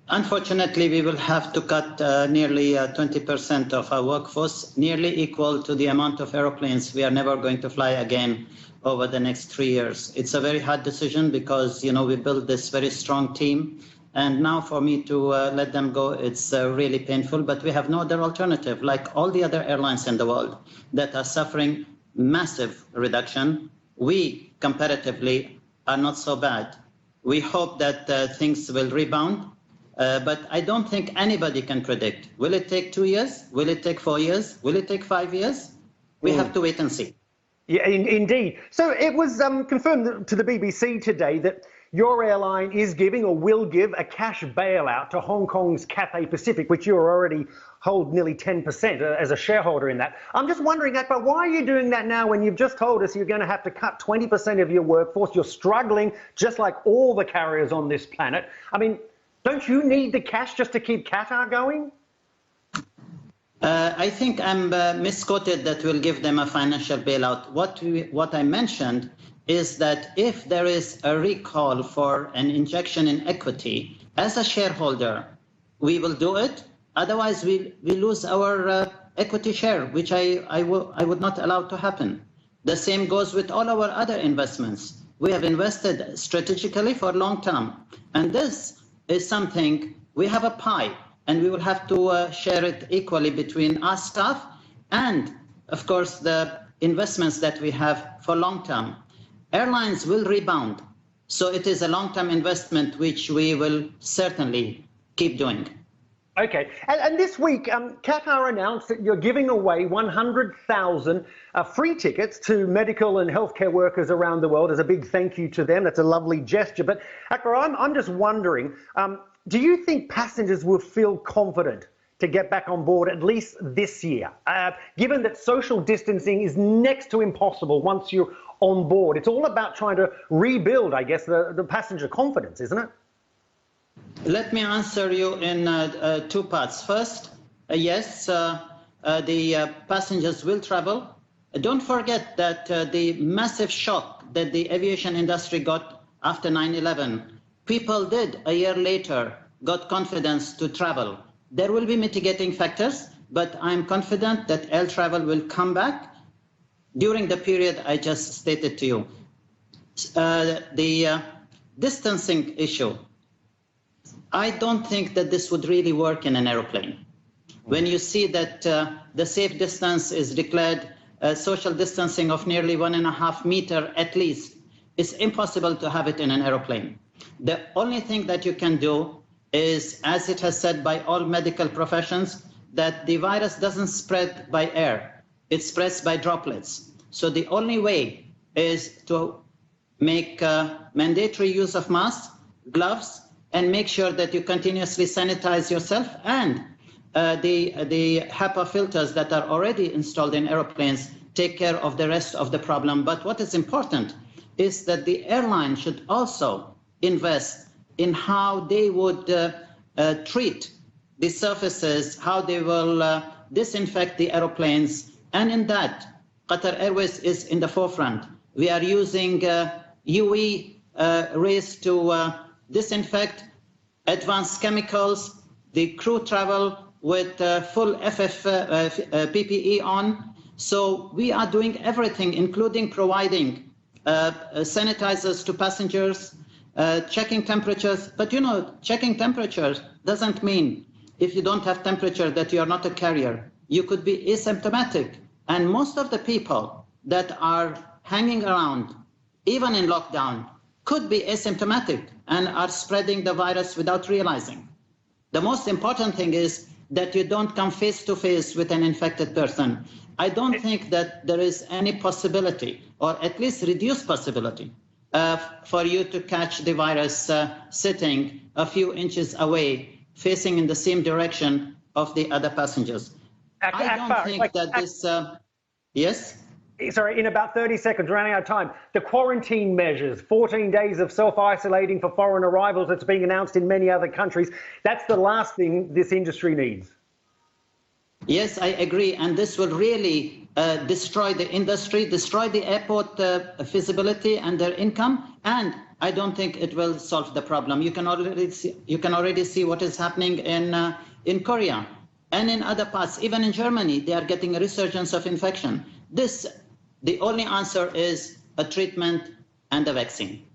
Unfortunately, we will have to cut nearly 20% of our workforce, nearly equal to the amount of aeroplanes we are never going to fly again over the next 3 years. It's a very hard decision because, we built this very strong team. And now for me to let them go, it's really painful. But we have no other alternative, like all the other airlines in the world that are suffering massive reduction. We, comparatively, are not so bad. We hope that things will rebound. But I don't think anybody can predict. Will it take 2 years? Will it take 4 years? Will it take 5 years? We have to wait and see. Yeah, indeed. So it was confirmed to the BBC today that your airline is giving or will give a cash bailout to Hong Kong's Cathay Pacific, which you already hold nearly 10% as a shareholder in that. I'm just wondering, Akbar, why are you doing that now when you've just told us you're going to have to cut 20% of your workforce? You're struggling just like all the carriers on this planet. I mean, don't you need the cash just to keep Qatar going? I think I'm misquoted that we'll give them a financial bailout. What I mentioned is that if there is a recall for an injection in equity, as a shareholder, we will do it. Otherwise, we lose our equity share, which I would not allow to happen. The same goes with all our other investments. We have invested strategically for long term. And this is something, we have a pie, and we will have to share it equally between our staff and, of course, the investments that we have for long term. Airlines will rebound, so it is a long-term investment which we will certainly keep doing. Okay, and this week, Qatar announced that you're giving away 100,000 free tickets to medical and healthcare workers around the world as a big thank you to them. That's a lovely gesture. But Akbar, I'm just wondering, do you think passengers will feel confident to get back on board at least this year, given that social distancing is next to impossible once you're on board? It's all about trying to rebuild, I guess, the passenger confidence, isn't it? Let me answer you in 2 parts. First, yes, the passengers will travel. Don't forget that the massive shock that the aviation industry got after 9/11, people did a year later got confidence to travel. There will be mitigating factors, but I'm confident that air travel will come back during the period I just stated to you. The distancing issue, I don't think that this would really work in an aeroplane. When you see that the safe distance is declared social distancing of nearly 1.5 meters at least, it's impossible to have it in an aeroplane. The only thing that you can do is, as it has said by all medical professions, that the virus doesn't spread by air, it spreads by droplets. So the only way is to make mandatory use of masks, gloves, and make sure that you continuously sanitize yourself, and the HEPA filters that are already installed in airplanes take care of the rest of the problem. But what is important is that the airline should also invest in how they would treat the surfaces, how they will disinfect the aeroplanes. And in that, Qatar Airways is in the forefront. We are using UV rays to disinfect, advanced chemicals. The crew travel with full PPE on. So we are doing everything, including providing sanitizers to passengers, checking temperatures. But checking temperatures doesn't mean if you don't have temperature that you are not a carrier. You could be asymptomatic. And most of the people that are hanging around, even in lockdown, could be asymptomatic and are spreading the virus without realizing. The most important thing is that you don't come face to face with an infected person. I don't think that there is any possibility, or at least reduced possibility, for you to catch the virus sitting a few inches away, facing in the same direction of the other passengers. I don't think that this... Yes? Sorry, in about 30 seconds, running out of time. The quarantine measures, 14 days of self-isolating for foreign arrivals that's being announced in many other countries. That's the last thing this industry needs. Yes, I agree. And this will really destroy the industry, destroy the airport feasibility and their income, And I don't think it will solve the problem. You can already see what is happening in Korea and in other parts. Even in Germany, they are getting a resurgence of infection. The only answer is a treatment and a vaccine.